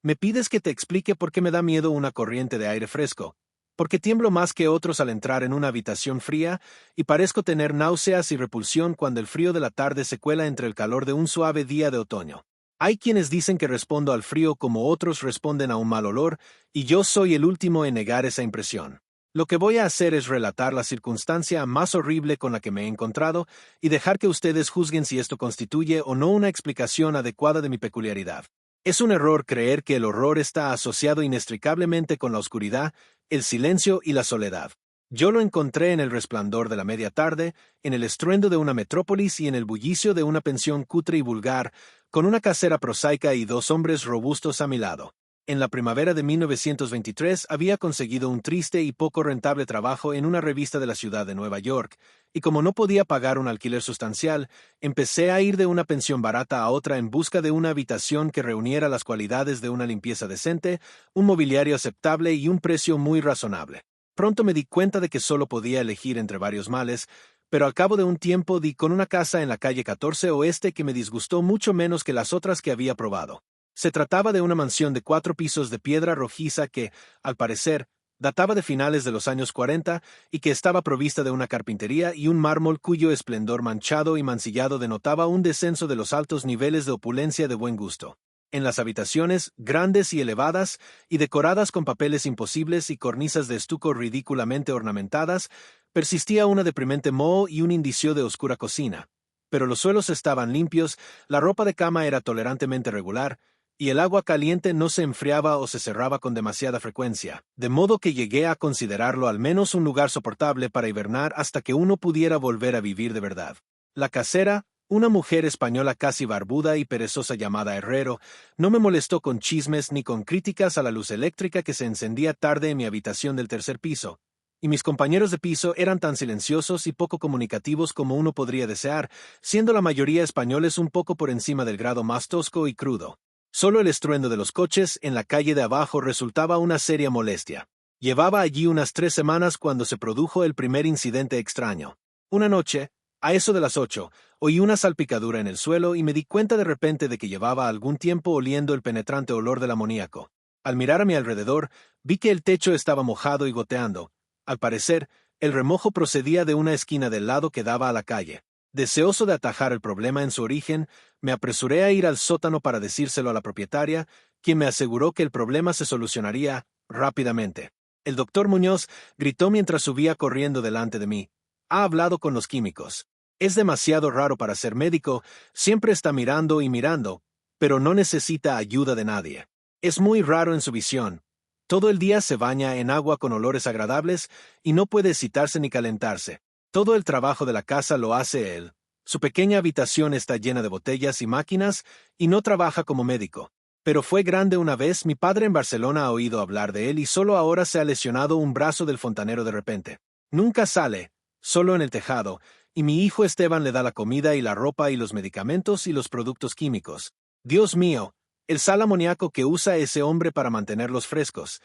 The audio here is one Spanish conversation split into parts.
Me pides que te explique por qué me da miedo una corriente de aire fresco. Porque tiemblo más que otros al entrar en una habitación fría y parezco tener náuseas y repulsión cuando el frío de la tarde se cuela entre el calor de un suave día de otoño. Hay quienes dicen que respondo al frío como otros responden a un mal olor, y yo soy el último en negar esa impresión. Lo que voy a hacer es relatar la circunstancia más horrible con la que me he encontrado y dejar que ustedes juzguen si esto constituye o no una explicación adecuada de mi peculiaridad. Es un error creer que el horror está asociado inextricablemente con la oscuridad, el silencio y la soledad. Yo lo encontré en el resplandor de la media tarde, en el estruendo de una metrópolis y en el bullicio de una pensión cutre y vulgar, con una casera prosaica y dos hombres robustos a mi lado. En la primavera de 1923 había conseguido un triste y poco rentable trabajo en una revista de la ciudad de Nueva York, y como no podía pagar un alquiler sustancial, empecé a ir de una pensión barata a otra en busca de una habitación que reuniera las cualidades de una limpieza decente, un mobiliario aceptable y un precio muy razonable. Pronto me di cuenta de que solo podía elegir entre varios males, pero al cabo de un tiempo di con una casa en la calle 14 Oeste que me disgustó mucho menos que las otras que había probado. Se trataba de una mansión de 4 pisos de piedra rojiza que, al parecer, databa de finales de los años 40 y que estaba provista de una carpintería y un mármol cuyo esplendor manchado y mancillado denotaba un descenso de los altos niveles de opulencia de buen gusto. En las habitaciones, grandes y elevadas, y decoradas con papeles imposibles y cornisas de estuco ridículamente ornamentadas, persistía una deprimente moho y un indicio de oscura cocina. Pero los suelos estaban limpios, la ropa de cama era tolerantemente regular, y el agua caliente no se enfriaba o se cerraba con demasiada frecuencia, de modo que llegué a considerarlo al menos un lugar soportable para hibernar hasta que uno pudiera volver a vivir de verdad. La casera, una mujer española casi barbuda y perezosa llamada Herrero, no me molestó con chismes ni con críticas a la luz eléctrica que se encendía tarde en mi habitación del tercer piso, y mis compañeros de piso eran tan silenciosos y poco comunicativos como uno podría desear, siendo la mayoría españoles un poco por encima del grado más tosco y crudo. Solo el estruendo de los coches en la calle de abajo resultaba una seria molestia. Llevaba allí unas 3 semanas cuando se produjo el primer incidente extraño. Una noche, a eso de las 8, oí una salpicadura en el suelo y me di cuenta de repente de que llevaba algún tiempo oliendo el penetrante olor del amoníaco. Al mirar a mi alrededor, vi que el techo estaba mojado y goteando. Al parecer, el remojo procedía de una esquina del lado que daba a la calle. Deseoso de atajar el problema en su origen, me apresuré a ir al sótano para decírselo a la propietaria, quien me aseguró que el problema se solucionaría rápidamente. El doctor Muñoz gritó mientras subía corriendo delante de mí. Ha hablado con los químicos. Es demasiado raro para ser médico, siempre está mirando y mirando, pero no necesita ayuda de nadie. Es muy raro en su visión. Todo el día se baña en agua con olores agradables y no puede excitarse ni calentarse. Todo el trabajo de la casa lo hace él. Su pequeña habitación está llena de botellas y máquinas y no trabaja como médico. Pero fue grande una vez, mi padre en Barcelona ha oído hablar de él y solo ahora se ha lesionado un brazo del fontanero de repente. Nunca sale, solo en el tejado, y mi hijo Esteban le da la comida y la ropa y los medicamentos y los productos químicos. Dios mío, el sal amoníaco que usa ese hombre para mantenerlos frescos.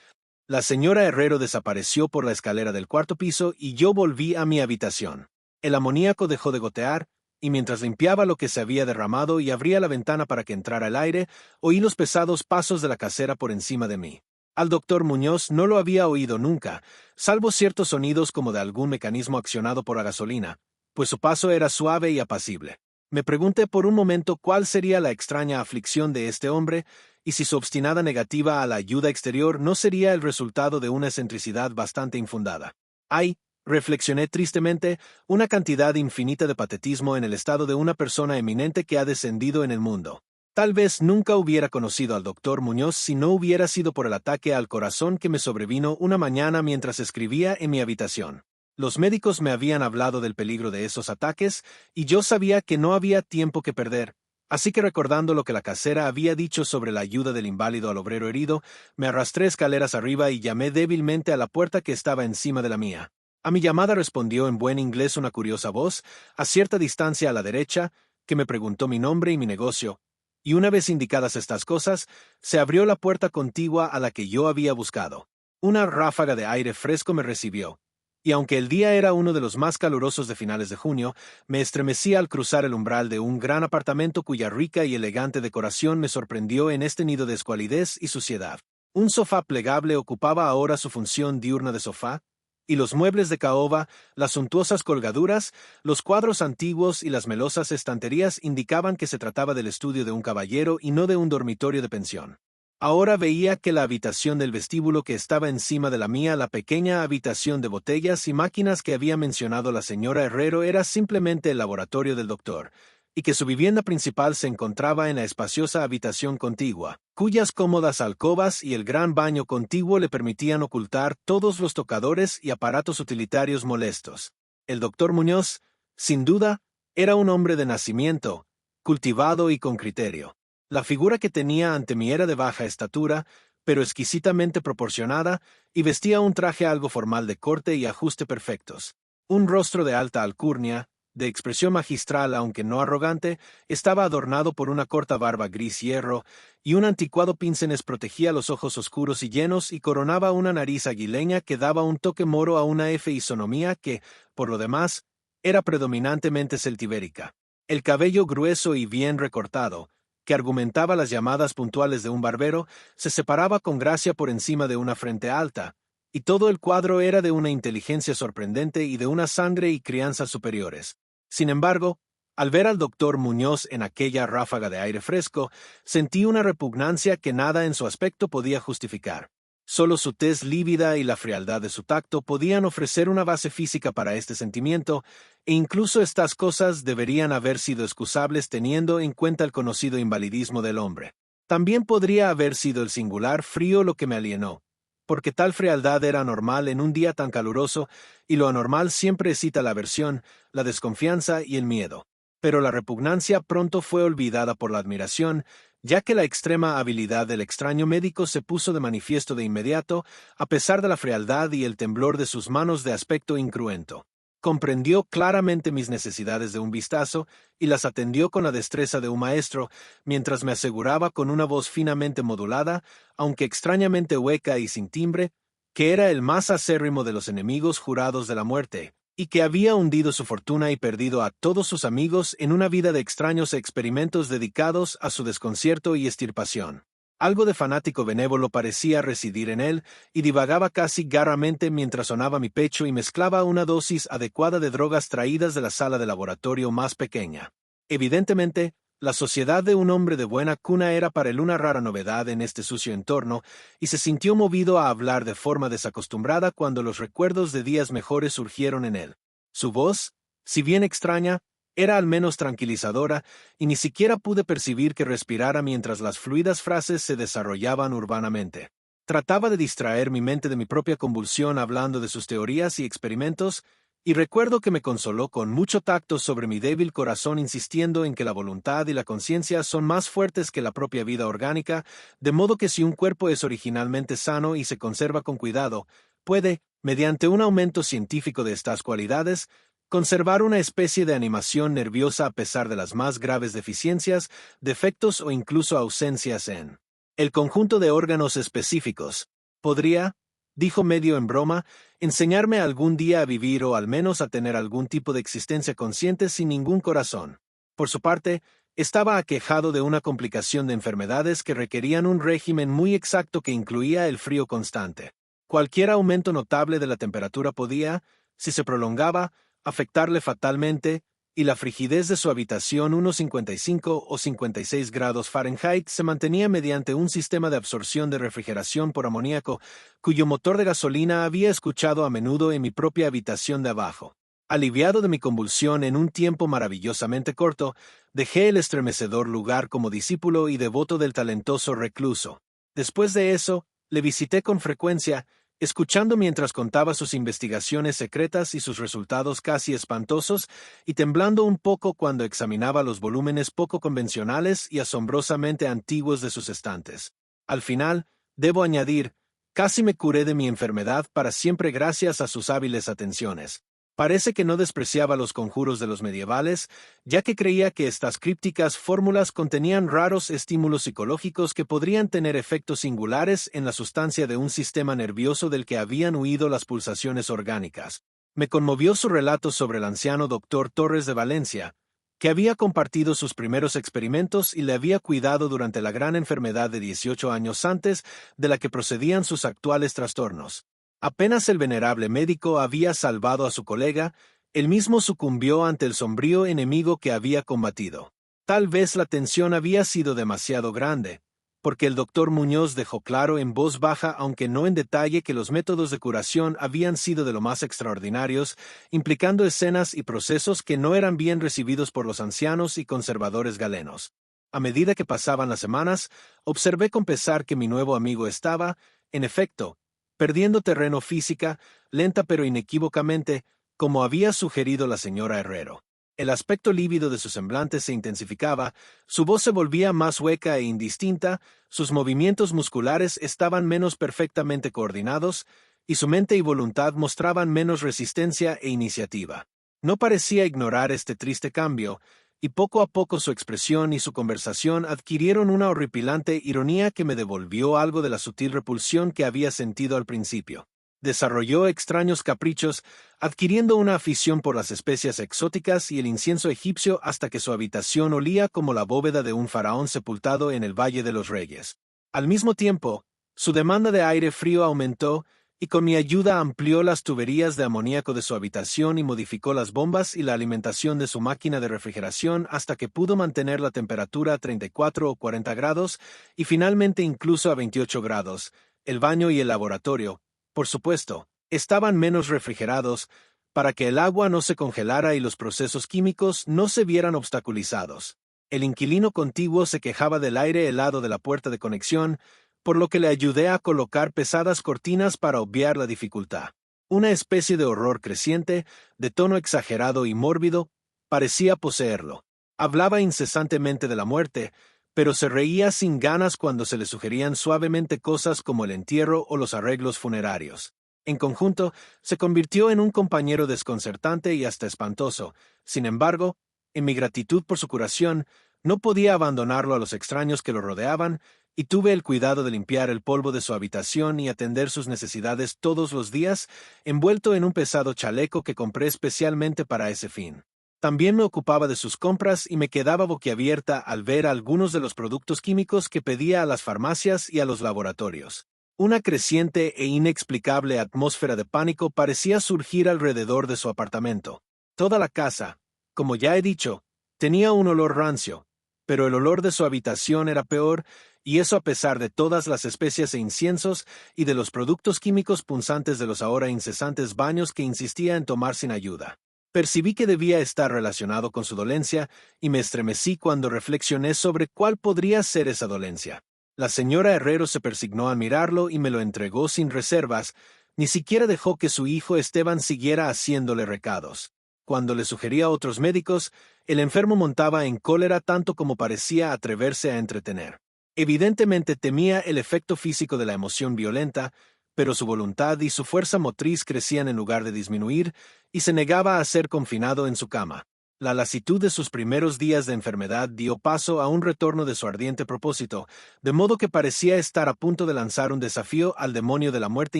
La señora Herrero desapareció por la escalera del 4.º piso y yo volví a mi habitación. El amoníaco dejó de gotear, y mientras limpiaba lo que se había derramado y abría la ventana para que entrara el aire, oí los pesados pasos de la casera por encima de mí. Al doctor Muñoz no lo había oído nunca, salvo ciertos sonidos como de algún mecanismo accionado por la gasolina, pues su paso era suave y apacible. Me pregunté por un momento cuál sería la extraña aflicción de este hombre, y si su obstinada negativa a la ayuda exterior no sería el resultado de una excentricidad bastante infundada. Hay, reflexioné tristemente, una cantidad infinita de patetismo en el estado de una persona eminente que ha descendido en el mundo. Tal vez nunca hubiera conocido al doctor Muñoz si no hubiera sido por el ataque al corazón que me sobrevino una mañana mientras escribía en mi habitación. Los médicos me habían hablado del peligro de esos ataques, y yo sabía que no había tiempo que perder. Así que recordando lo que la casera había dicho sobre la ayuda del inválido al obrero herido, me arrastré escaleras arriba y llamé débilmente a la puerta que estaba encima de la mía. A mi llamada respondió en buen inglés una curiosa voz, a cierta distancia a la derecha, que me preguntó mi nombre y mi negocio, y una vez indicadas estas cosas, se abrió la puerta contigua a la que yo había buscado. Una ráfaga de aire fresco me recibió. Y aunque el día era uno de los más calurosos de finales de junio, me estremecí al cruzar el umbral de un gran apartamento cuya rica y elegante decoración me sorprendió en este nido de escualidez y suciedad. Un sofá plegable ocupaba ahora su función diurna de sofá, y los muebles de caoba, las suntuosas colgaduras, los cuadros antiguos y las melosas estanterías indicaban que se trataba del estudio de un caballero y no de un dormitorio de pensión. Ahora veía que la habitación del vestíbulo que estaba encima de la mía, la pequeña habitación de botellas y máquinas que había mencionado la señora Herrero, era simplemente el laboratorio del doctor, y que su vivienda principal se encontraba en la espaciosa habitación contigua, cuyas cómodas alcobas y el gran baño contiguo le permitían ocultar todos los tocadores y aparatos utilitarios molestos. El doctor Muñoz, sin duda, era un hombre de nacimiento, cultivado y con criterio. La figura que tenía ante mí era de baja estatura, pero exquisitamente proporcionada, y vestía un traje algo formal de corte y ajuste perfectos. Un rostro de alta alcurnia, de expresión magistral aunque no arrogante, estaba adornado por una corta barba gris hierro, y un anticuado píncenes protegía los ojos oscuros y llenos y coronaba una nariz aguileña que daba un toque moro a una fisonomía que, por lo demás, era predominantemente celtibérica. El cabello grueso y bien recortado, que argumentaba las llamadas puntuales de un barbero, se separaba con gracia por encima de una frente alta, y todo el cuadro era de una inteligencia sorprendente y de una sangre y crianza superiores. Sin embargo, al ver al doctor Muñoz en aquella ráfaga de aire fresco, sentí una repugnancia que nada en su aspecto podía justificar. Solo su tez lívida y la frialdad de su tacto podían ofrecer una base física para este sentimiento, e incluso estas cosas deberían haber sido excusables teniendo en cuenta el conocido invalidismo del hombre. También podría haber sido el singular frío lo que me alienó, porque tal frialdad era normal en un día tan caluroso, y lo anormal siempre excita la aversión, la desconfianza y el miedo. Pero la repugnancia pronto fue olvidada por la admiración, ya que la extrema habilidad del extraño médico se puso de manifiesto de inmediato, a pesar de la frialdad y el temblor de sus manos de aspecto incruento. Comprendió claramente mis necesidades de un vistazo y las atendió con la destreza de un maestro, mientras me aseguraba con una voz finamente modulada, aunque extrañamente hueca y sin timbre, que era el más acérrimo de los enemigos jurados de la muerte, y que había hundido su fortuna y perdido a todos sus amigos en una vida de extraños experimentos dedicados a su desconcierto y extirpación. Algo de fanático benévolo parecía residir en él, y divagaba casi garramente mientras sonaba mi pecho y mezclaba una dosis adecuada de drogas traídas de la sala de laboratorio más pequeña. Evidentemente, la sociedad de un hombre de buena cuna era para él una rara novedad en este sucio entorno, y se sintió movido a hablar de forma desacostumbrada cuando los recuerdos de días mejores surgieron en él. Su voz, si bien extraña, era al menos tranquilizadora, y ni siquiera pude percibir que respirara mientras las fluidas frases se desarrollaban urbanamente. Trataba de distraer mi mente de mi propia convulsión hablando de sus teorías y experimentos, y recuerdo que me consoló con mucho tacto sobre mi débil corazón insistiendo en que la voluntad y la conciencia son más fuertes que la propia vida orgánica, de modo que si un cuerpo es originalmente sano y se conserva con cuidado, puede, mediante un aumento científico de estas cualidades, conservar una especie de animación nerviosa a pesar de las más graves deficiencias, defectos o incluso ausencias en el conjunto de órganos específicos. Podría, dijo medio en broma, enseñarme algún día a vivir o al menos a tener algún tipo de existencia consciente sin ningún corazón. Por su parte, estaba aquejado de una complicación de enfermedades que requerían un régimen muy exacto que incluía el frío constante. Cualquier aumento notable de la temperatura podía, si se prolongaba, afectarle fatalmente, y la frigidez de su habitación, unos 55 o 56 grados Fahrenheit, se mantenía mediante un sistema de absorción de refrigeración por amoníaco, cuyo motor de gasolina había escuchado a menudo en mi propia habitación de abajo. Aliviado de mi convulsión en un tiempo maravillosamente corto, dejé el estremecedor lugar como discípulo y devoto del talentoso recluso. Después de eso, le visité con frecuencia, escuchando mientras contaba sus investigaciones secretas y sus resultados casi espantosos, y temblando un poco cuando examinaba los volúmenes poco convencionales y asombrosamente antiguos de sus estantes. Al final, debo añadir, casi me curé de mi enfermedad para siempre gracias a sus hábiles atenciones. Parece que no despreciaba los conjuros de los medievales, ya que creía que estas crípticas fórmulas contenían raros estímulos psicológicos que podrían tener efectos singulares en la sustancia de un sistema nervioso del que habían huido las pulsaciones orgánicas. Me conmovió su relato sobre el anciano doctor Torres de Valencia, que había compartido sus primeros experimentos y le había cuidado durante la gran enfermedad de 18 años antes de la que procedían sus actuales trastornos. Apenas el venerable médico había salvado a su colega, él mismo sucumbió ante el sombrío enemigo que había combatido. Tal vez la tensión había sido demasiado grande, porque el doctor Muñoz dejó claro en voz baja, aunque no en detalle, que los métodos de curación habían sido de lo más extraordinarios, implicando escenas y procesos que no eran bien recibidos por los ancianos y conservadores galenos. A medida que pasaban las semanas, observé con pesar que mi nuevo amigo estaba, en efecto, perdiendo terreno física, lenta pero inequívocamente, como había sugerido la señora Herrero. El aspecto lívido de su semblante se intensificaba, su voz se volvía más hueca e indistinta, sus movimientos musculares estaban menos perfectamente coordinados, y su mente y voluntad mostraban menos resistencia e iniciativa. No parecía ignorar este triste cambio, y poco a poco su expresión y su conversación adquirieron una horripilante ironía que me devolvió algo de la sutil repulsión que había sentido al principio. Desarrolló extraños caprichos, adquiriendo una afición por las especias exóticas y el incienso egipcio hasta que su habitación olía como la bóveda de un faraón sepultado en el Valle de los Reyes. Al mismo tiempo, su demanda de aire frío aumentó y con mi ayuda amplió las tuberías de amoníaco de su habitación y modificó las bombas y la alimentación de su máquina de refrigeración hasta que pudo mantener la temperatura a 34 o 40 grados y finalmente incluso a 28 grados. El baño y el laboratorio, por supuesto, estaban menos refrigerados para que el agua no se congelara y los procesos químicos no se vieran obstaculizados. El inquilino contiguo se quejaba del aire helado de la puerta de conexión, por lo que le ayudé a colocar pesadas cortinas para obviar la dificultad. Una especie de horror creciente, de tono exagerado y mórbido, parecía poseerlo. Hablaba incesantemente de la muerte, pero se reía sin ganas cuando se le sugerían suavemente cosas como el entierro o los arreglos funerarios. En conjunto, se convirtió en un compañero desconcertante y hasta espantoso. Sin embargo, en mi gratitud por su curación, no podía abandonarlo a los extraños que lo rodeaban, y tuve el cuidado de limpiar el polvo de su habitación y atender sus necesidades todos los días, envuelto en un pesado chaleco que compré especialmente para ese fin. También me ocupaba de sus compras y me quedaba boquiabierta al ver algunos de los productos químicos que pedía a las farmacias y a los laboratorios. Una creciente e inexplicable atmósfera de pánico parecía surgir alrededor de su apartamento. Toda la casa, como ya he dicho, tenía un olor rancio, pero el olor de su habitación era peor, y eso a pesar de todas las especias e inciensos y de los productos químicos punzantes de los ahora incesantes baños que insistía en tomar sin ayuda. Percibí que debía estar relacionado con su dolencia y me estremecí cuando reflexioné sobre cuál podría ser esa dolencia. La señora Herrero se persignó al mirarlo y me lo entregó sin reservas, ni siquiera dejó que su hijo Esteban siguiera haciéndole recados. Cuando le sugería a otros médicos, el enfermo montaba en cólera tanto como parecía atreverse a entretener. Evidentemente temía el efecto físico de la emoción violenta, pero su voluntad y su fuerza motriz crecían en lugar de disminuir, y se negaba a ser confinado en su cama. La lasitud de sus primeros días de enfermedad dio paso a un retorno de su ardiente propósito, de modo que parecía estar a punto de lanzar un desafío al demonio de la muerte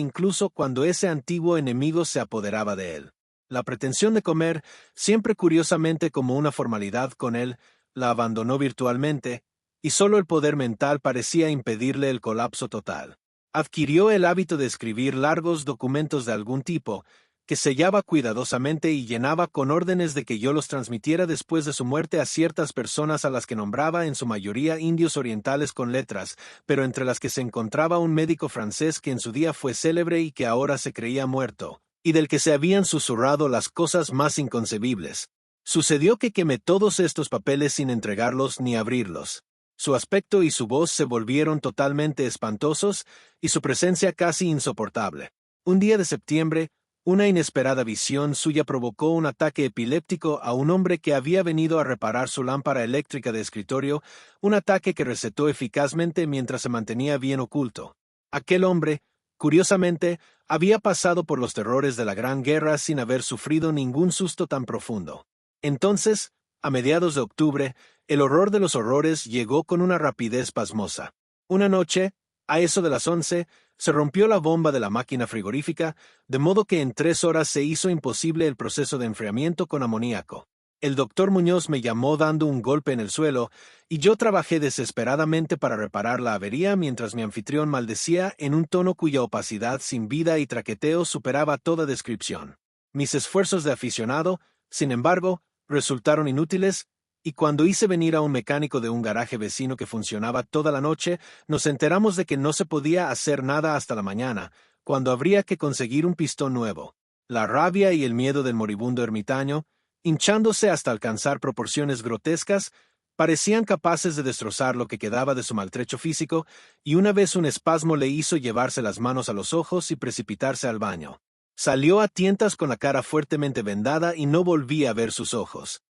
incluso cuando ese antiguo enemigo se apoderaba de él. La pretensión de comer, siempre curiosamente como una formalidad con él, la abandonó virtualmente, y solo el poder mental parecía impedirle el colapso total. Adquirió el hábito de escribir largos documentos de algún tipo, que sellaba cuidadosamente y llenaba con órdenes de que yo los transmitiera después de su muerte a ciertas personas a las que nombraba en su mayoría indios orientales con letras, pero entre las que se encontraba un médico francés que en su día fue célebre y que ahora se creía muerto, y del que se habían susurrado las cosas más inconcebibles. Sucedió que quemé todos estos papeles sin entregarlos ni abrirlos. Su aspecto y su voz se volvieron totalmente espantosos y su presencia casi insoportable. Un día de septiembre, una inesperada visión suya provocó un ataque epiléptico a un hombre que había venido a reparar su lámpara eléctrica de escritorio, un ataque que recetó eficazmente mientras se mantenía bien oculto. Aquel hombre, curiosamente, había pasado por los terrores de la Gran Guerra sin haber sufrido ningún susto tan profundo. Entonces, a mediados de octubre, el horror de los horrores llegó con una rapidez pasmosa. Una noche, A eso de las 11, se rompió la bomba de la máquina frigorífica, de modo que en 3 horas se hizo imposible el proceso de enfriamiento con amoníaco. El doctor Muñoz me llamó dando un golpe en el suelo, y yo trabajé desesperadamente para reparar la avería mientras mi anfitrión maldecía en un tono cuya opacidad sin vida y traqueteo superaba toda descripción. Mis esfuerzos de aficionado, sin embargo, resultaron inútiles, y cuando hice venir a un mecánico de un garaje vecino que funcionaba toda la noche, nos enteramos de que no se podía hacer nada hasta la mañana, cuando habría que conseguir un pistón nuevo. La rabia y el miedo del moribundo ermitaño, hinchándose hasta alcanzar proporciones grotescas, parecían capaces de destrozar lo que quedaba de su maltrecho físico, y una vez un espasmo le hizo llevarse las manos a los ojos y precipitarse al baño. Salió a tientas con la cara fuertemente vendada y no volví a ver sus ojos.